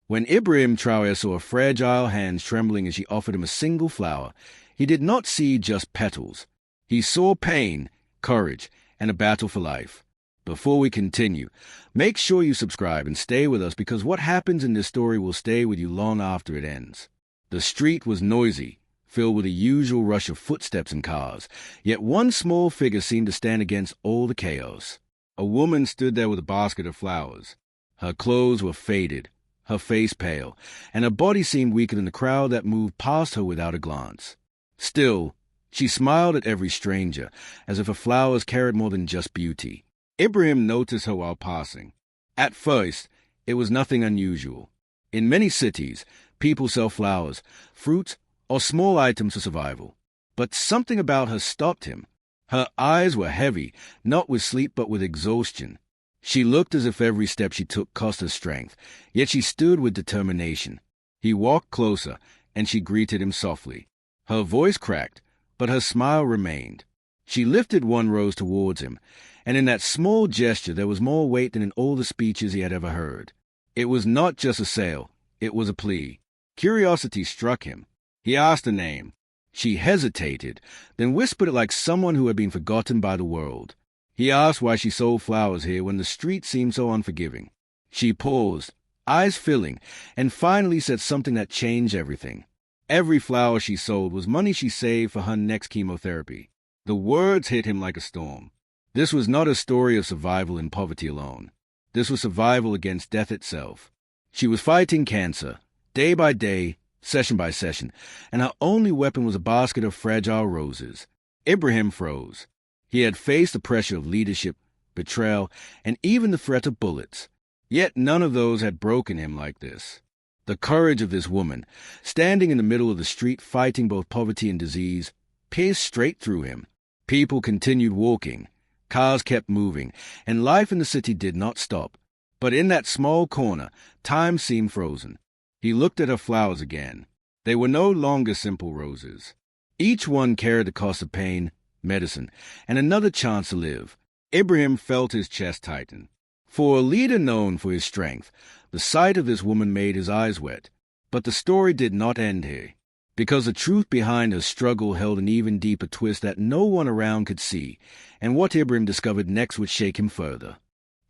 When Ibrahim Traoré saw her fragile hands trembling as she offered him a single flower, he did not see just petals. He saw pain, courage, and a battle for life. Before we continue, make sure you subscribe and stay with us because what happens in this story will stay with you long after it ends. The street was noisy, filled with the usual rush of footsteps and cars, yet one small figure seemed to stand against all the chaos. A woman stood there with a basket of flowers. Her clothes were faded, her face pale, and her body seemed weaker than the crowd that moved past her without a glance. Still, she smiled at every stranger, as if her flowers carried more than just beauty. Ibrahim noticed her while passing. At first, it was nothing unusual. In many cities, people sell flowers, fruits, or small items for survival. But something about her stopped him. Her eyes were heavy, not with sleep but with exhaustion. She looked as if every step she took cost her strength, yet she stood with determination. He walked closer, and she greeted him softly. Her voice cracked, but her smile remained. She lifted one rose towards him, and in that small gesture there was more weight than in all the speeches he had ever heard. It was not just a sale, it was a plea. Curiosity struck him. He asked her name. She hesitated, then whispered it like someone who had been forgotten by the world. He asked why she sold flowers here when the street seemed so unforgiving. She paused, eyes filling, and finally said something that changed everything. Every flower she sold was money she saved for her next chemotherapy. The words hit him like a storm. This was not a story of survival in poverty alone. This was survival against death itself. She was fighting cancer, day by day, session by session, and her only weapon was a basket of fragile roses. Ibrahim froze. He had faced the pressure of leadership, betrayal, and even the threat of bullets. Yet none of those had broken him like this. The courage of this woman, standing in the middle of the street fighting both poverty and disease, pierced straight through him. People continued walking, cars kept moving, and life in the city did not stop. But in that small corner, time seemed frozen. He looked at her flowers again. They were no longer simple roses. Each one carried the cost of pain, medicine, and another chance to live. Ibrahim felt his chest tighten. For a leader known for his strength, the sight of this woman made his eyes wet. But the story did not end here, because the truth behind her struggle held an even deeper twist that no one around could see, and what Ibrahim discovered next would shake him further.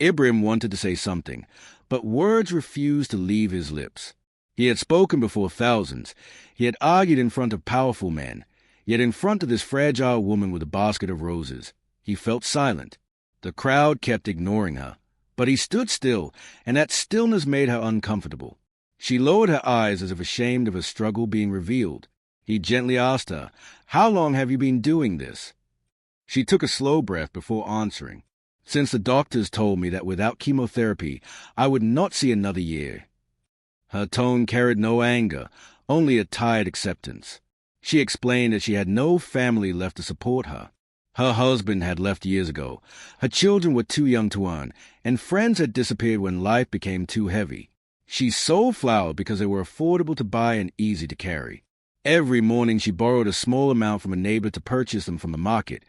Ibrahim wanted to say something, but words refused to leave his lips. He had spoken before thousands. He had argued in front of powerful men. Yet in front of this fragile woman with a basket of roses, he felt silent. The crowd kept ignoring her. But he stood still, and that stillness made her uncomfortable. She lowered her eyes as if ashamed of her struggle being revealed. He gently asked her, "How long have you been doing this?" She took a slow breath before answering. "Since the doctors told me that without chemotherapy, I would not see another year." Her tone carried no anger, only a tired acceptance. She explained that she had no family left to support her. Her husband had left years ago. Her children were too young to earn, and friends had disappeared when life became too heavy. She sold flowers because they were affordable to buy and easy to carry. Every morning she borrowed a small amount from a neighbor to purchase them from the market,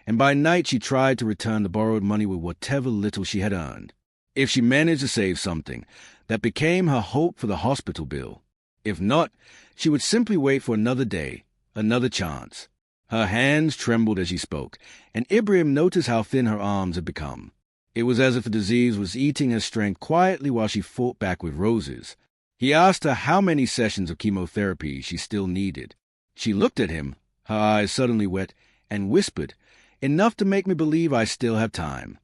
and by night she tried to return the borrowed money with whatever little she had earned. If she managed to save something, that became her hope for the hospital bill. If not, she would simply wait for another day, another chance. Her hands trembled as she spoke, and Ibrahim noticed how thin her arms had become. It was as if the disease was eating her strength quietly while she fought back with roses. He asked her how many sessions of chemotherapy she still needed. She looked at him, her eyes suddenly wet, and whispered, "Enough to make me believe I still have time."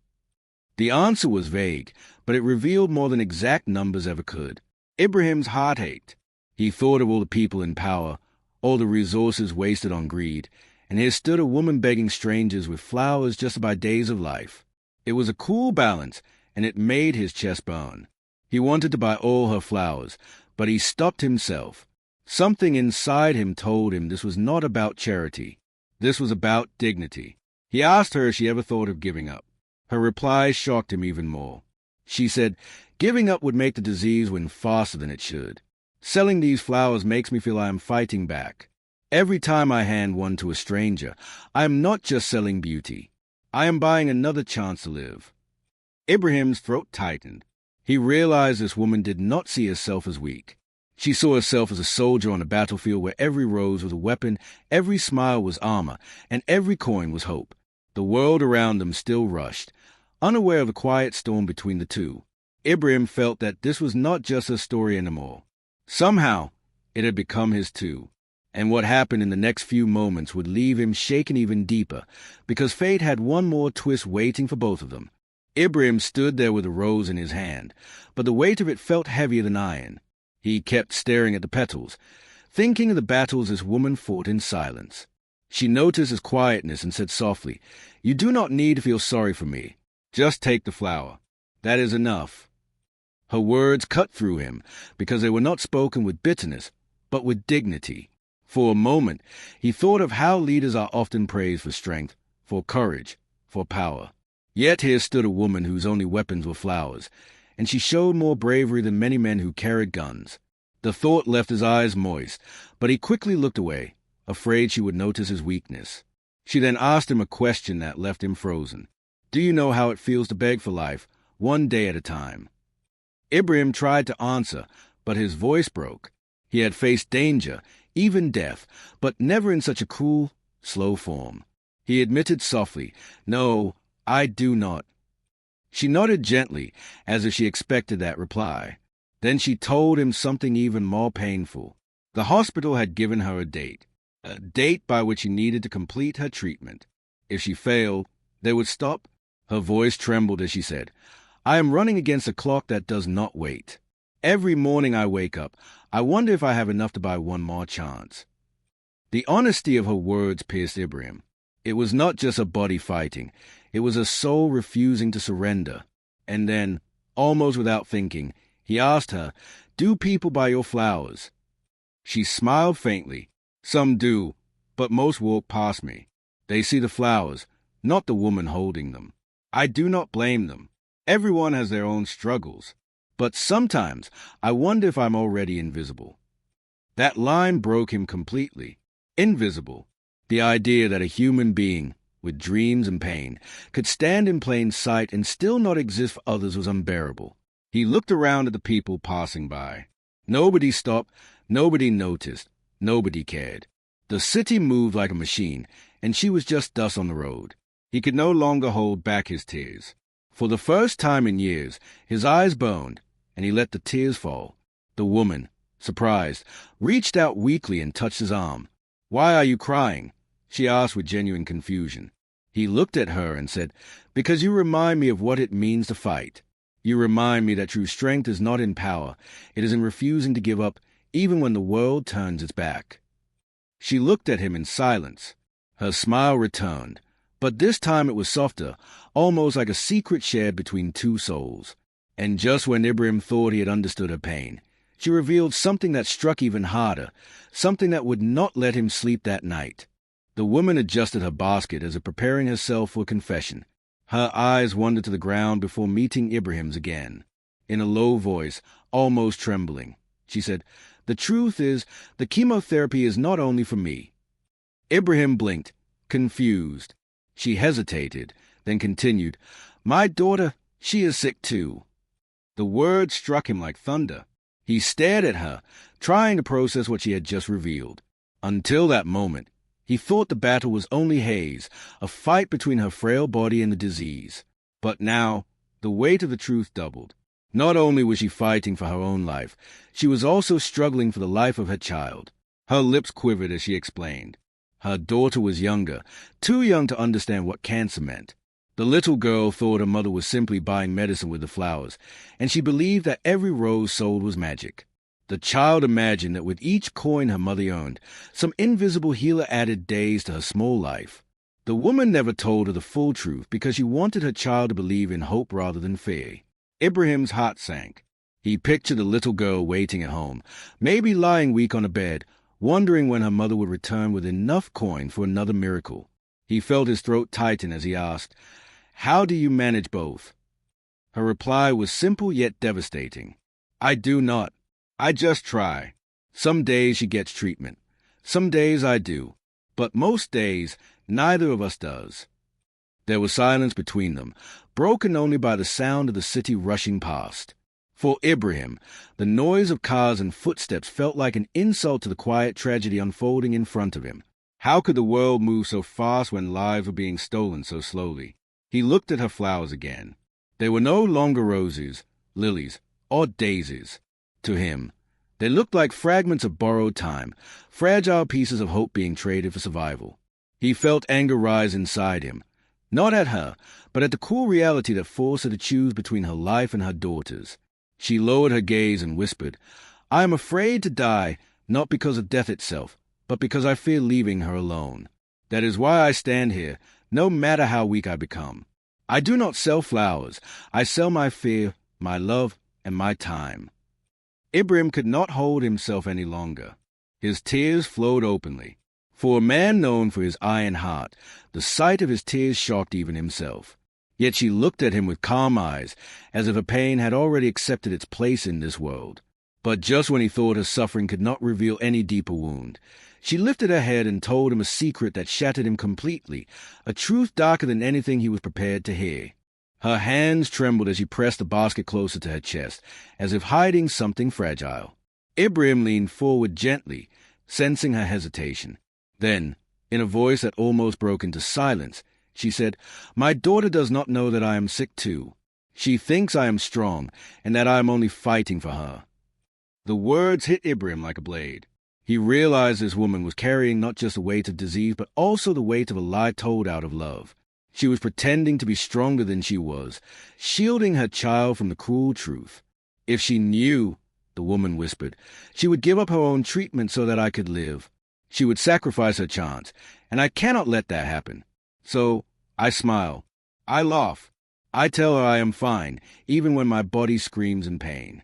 The answer was vague, but it revealed more than exact numbers ever could. Ibrahim's heart ached. He thought of all the people in power, all the resources wasted on greed, and here stood a woman begging strangers with flowers just to buy days of life. It was a cool balance, and it made his chest burn. He wanted to buy all her flowers, but he stopped himself. Something inside him told him this was not about charity. This was about dignity. He asked her if she ever thought of giving up. Her reply shocked him even more. She said, "Giving up would make the disease win faster than it should. Selling these flowers makes me feel I am fighting back. Every time I hand one to a stranger, I am not just selling beauty. I am buying another chance to live." Ibrahim's throat tightened. He realized this woman did not see herself as weak. She saw herself as a soldier on a battlefield where every rose was a weapon, every smile was armor, and every coin was hope. The world around them still rushed. Unaware of the quiet storm between the two, Ibrahim felt that this was not just a story anymore. Somehow, it had become his too. And what happened in the next few moments would leave him shaken even deeper, because fate had one more twist waiting for both of them. Ibrahim stood there with a rose in his hand, but the weight of it felt heavier than iron. He kept staring at the petals, thinking of the battles this woman fought in silence. She noticed his quietness and said softly, "You do not need to feel sorry for me. Just take the flower. That is enough." Her words cut through him, because they were not spoken with bitterness, but with dignity. For a moment, he thought of how leaders are often praised for strength, for courage, for power. Yet here stood a woman whose only weapons were flowers, and she showed more bravery than many men who carried guns. The thought left his eyes moist, but he quickly looked away, afraid she would notice his weakness. She then asked him a question that left him frozen. "Do you know how it feels to beg for life, one day at a time?" Ibrahim tried to answer, but his voice broke. He had faced danger, even death, but never in such a cruel, slow form. He admitted softly, "No, I do not." She nodded gently, as if she expected that reply. Then she told him something even more painful. The hospital had given her a date by which she needed to complete her treatment. If she failed, they would stop. Her voice trembled as she said, "I am running against a clock that does not wait. Every morning I wake up, I wonder if I have enough to buy one more chance." The honesty of her words pierced Ibrahim. It was not just a body fighting. It was a soul refusing to surrender. And then, almost without thinking, he asked her, "Do people buy your flowers?" She smiled faintly. "Some do, but most walk past me. They see the flowers, not the woman holding them. I do not blame them. Everyone has their own struggles. But sometimes I wonder if I'm already invisible." That line broke him completely. Invisible. The idea that a human being, with dreams and pain, could stand in plain sight and still not exist for others was unbearable. He looked around at the people passing by. Nobody stopped, nobody noticed, nobody cared. The city moved like a machine, and she was just dust on the road. He could no longer hold back his tears. For the first time in years, his eyes burned, and he let the tears fall. The woman, surprised, reached out weakly and touched his arm. "Why are you crying?" she asked with genuine confusion. He looked at her and said, "Because you remind me of what it means to fight. You remind me that true strength is not in power. It is in refusing to give up, even when the world turns its back." She looked at him in silence. Her smile returned, but this time it was softer, almost like a secret shared between two souls. And just when Ibrahim thought he had understood her pain, she revealed something that struck even harder, something that would not let him sleep that night. The woman adjusted her basket as if preparing herself for confession. Her eyes wandered to the ground before meeting Ibrahim's again. In a low voice, almost trembling, she said, "The truth is, the chemotherapy is not only for me." Ibrahim blinked, confused. She hesitated, then continued, "My daughter, she is sick too." The words struck him like thunder. He stared at her, trying to process what she had just revealed. Until that moment, he thought the battle was only haze, a fight between her frail body and the disease. But now, the weight of the truth doubled. Not only was she fighting for her own life, she was also struggling for the life of her child. Her lips quivered as she explained. Her daughter was younger, too young to understand what cancer meant. The little girl thought her mother was simply buying medicine with the flowers, and she believed that every rose sold was magic. The child imagined that with each coin her mother earned, some invisible healer added days to her small life. The woman never told her the full truth because she wanted her child to believe in hope rather than fear. Ibrahim's heart sank. He pictured the little girl waiting at home, maybe lying weak on a bed, wondering when her mother would return with enough coin for another miracle. He felt his throat tighten as he asked, "How do you manage both?" Her reply was simple yet devastating. "I do not. I just try. Some days she gets treatment. Some days I do. But most days, neither of us does." There was silence between them, broken only by the sound of the city rushing past. For Ibrahim, the noise of cars and footsteps felt like an insult to the quiet tragedy unfolding in front of him. How could the world move so fast when lives were being stolen so slowly? He looked at her flowers again. They were no longer roses, lilies, or daisies. To him, they looked like fragments of borrowed time, fragile pieces of hope being traded for survival. He felt anger rise inside him, not at her, but at the cruel reality that forced her to choose between her life and her daughter's. She lowered her gaze and whispered, "I am afraid to die, not because of death itself, but because I fear leaving her alone. That is why I stand here, no matter how weak I become. I do not sell flowers. I sell my fear, my love, and my time." Ibrahim could not hold himself any longer. His tears flowed openly. For a man known for his iron heart, the sight of his tears shocked even himself. Yet she looked at him with calm eyes, as if her pain had already accepted its place in this world. But just when he thought her suffering could not reveal any deeper wound, she lifted her head and told him a secret that shattered him completely, a truth darker than anything he was prepared to hear. Her hands trembled as she pressed the basket closer to her chest, as if hiding something fragile. Ibrahim leaned forward gently, sensing her hesitation. Then, in a voice that almost broke into silence, she said, "My daughter does not know that I am sick too. She thinks I am strong, and that I am only fighting for her." The words hit Ibrahim like a blade. He realized this woman was carrying not just the weight of disease, but also the weight of a lie told out of love. She was pretending to be stronger than she was, shielding her child from the cruel truth. "If she knew," the woman whispered, "she would give up her own treatment so that I could live. She would sacrifice her chance, and I cannot let that happen. So I smile. I laugh. I tell her I am fine, even when my body screams in pain."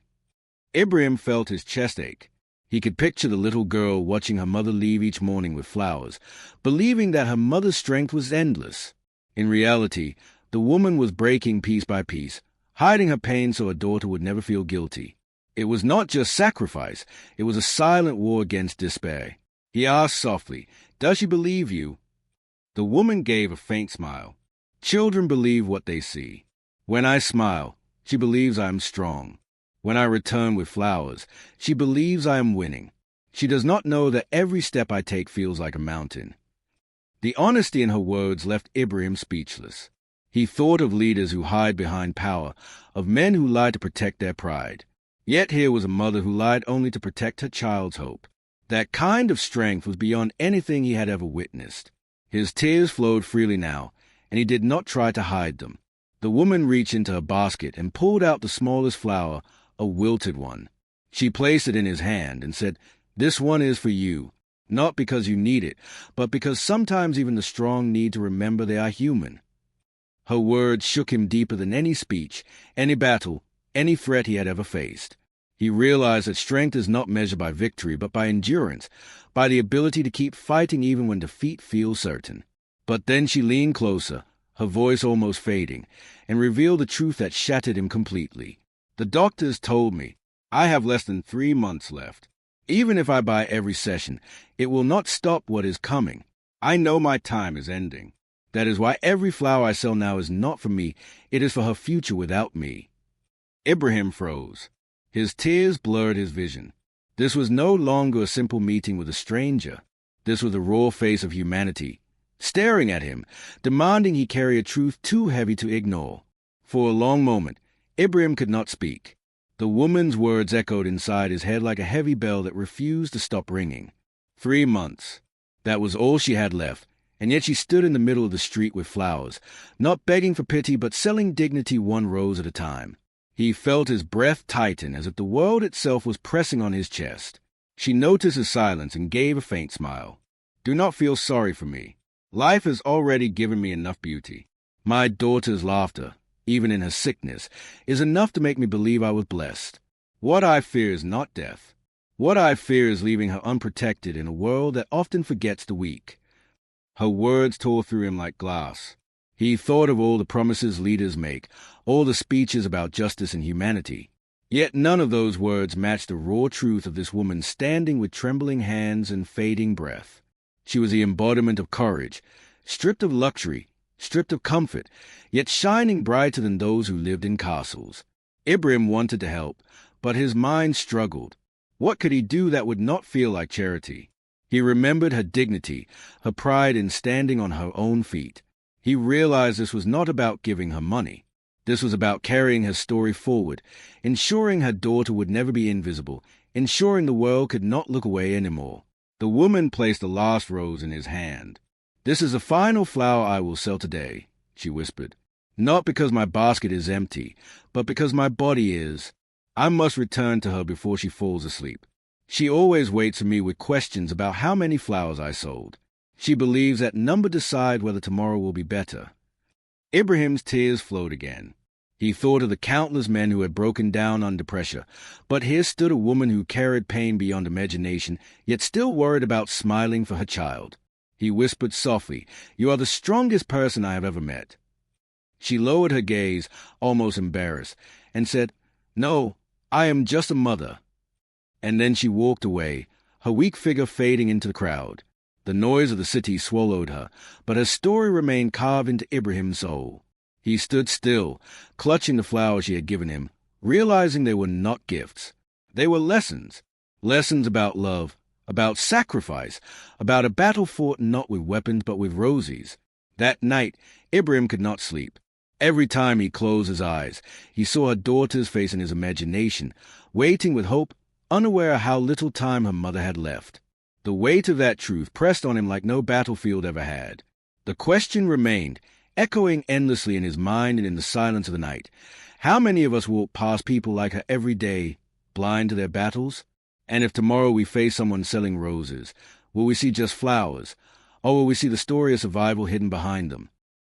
Ibrahim felt his chest ache. He could picture the little girl watching her mother leave each morning with flowers, believing that her mother's strength was endless. In reality, the woman was breaking piece by piece, hiding her pain so her daughter would never feel guilty. It was not just sacrifice, it was a silent war against despair. He asked softly, "Does she believe you?" The woman gave a faint smile. "Children believe what they see. When I smile, she believes I am strong. When I return with flowers, she believes I am winning. She does not know that every step I take feels like a mountain." The honesty in her words left Ibrahim speechless. He thought of leaders who hide behind power, of men who lie to protect their pride. Yet here was a mother who lied only to protect her child's hope. That kind of strength was beyond anything he had ever witnessed. His tears flowed freely now, and he did not try to hide them. The woman reached into her basket and pulled out the smallest flower, a wilted one. She placed it in his hand and said, "This one is for you, not because you need it, but because sometimes even the strong need to remember they are human." Her words shook him deeper than any speech, any battle, any threat he had ever faced. He realized that strength is not measured by victory, but by endurance, by the ability to keep fighting even when defeat feels certain. But then she leaned closer, her voice almost fading, and revealed the truth that shattered him completely. "The doctors told me I have less than 3 months left. Even if I buy every session, it will not stop what is coming. I know my time is ending. That is why every flower I sell now is not for me, it is for her future without me." Ibrahim froze. His tears blurred his vision. This was no longer a simple meeting with a stranger. This was the raw face of humanity, staring at him, demanding he carry a truth too heavy to ignore. For a long moment, Ibrahim could not speak. The woman's words echoed inside his head like a heavy bell that refused to stop ringing. 3 months. That was all she had left, and yet she stood in the middle of the street with flowers, not begging for pity but selling dignity one rose at a time. He felt his breath tighten as if the world itself was pressing on his chest. She noticed his silence and gave a faint smile. "Do not feel sorry for me. Life has already given me enough beauty. My daughter's laughter, even in her sickness, is enough to make me believe I was blessed. What I fear is not death. What I fear is leaving her unprotected in a world that often forgets the weak." Her words tore through him like glass. He thought of all the promises leaders make, all the speeches about justice and humanity. Yet none of those words matched the raw truth of this woman standing with trembling hands and fading breath. She was the embodiment of courage, stripped of luxury, stripped of comfort, yet shining brighter than those who lived in castles. Ibrahim wanted to help, but his mind struggled. What could he do that would not feel like charity? He remembered her dignity, her pride in standing on her own feet. He realized this was not about giving her money. This was about carrying her story forward, ensuring her daughter would never be invisible, ensuring the world could not look away anymore. The woman placed the last rose in his hand. "This is the final flower I will sell today," she whispered. "Not because my basket is empty, but because my body is. I must return to her before she falls asleep. She always waits for me with questions about how many flowers I sold. She believes that number decide whether tomorrow will be better." Ibrahim's tears flowed again. He thought of the countless men who had broken down under pressure, but here stood a woman who carried pain beyond imagination, yet still worried about smiling for her child. He whispered softly, "You are the strongest person I have ever met." She lowered her gaze, almost embarrassed, and said, "No, I am just a mother." And then she walked away, her weak figure fading into the crowd. The noise of the city swallowed her, but her story remained carved into Ibrahim's soul. He stood still, clutching the flowers she had given him, realizing they were not gifts. They were lessons. Lessons about love, about sacrifice, about a battle fought not with weapons but with roses. That night, Ibrahim could not sleep. Every time he closed his eyes, he saw her daughter's face in his imagination, waiting with hope, unaware how little time her mother had left. The weight of that truth pressed on him like no battlefield ever had. The question remained, echoing endlessly in his mind and in the silence of the night. How many of us walk past people like her every day, blind to their battles? And if tomorrow we face someone selling roses, will we see just flowers, or will we see the story of survival hidden behind them?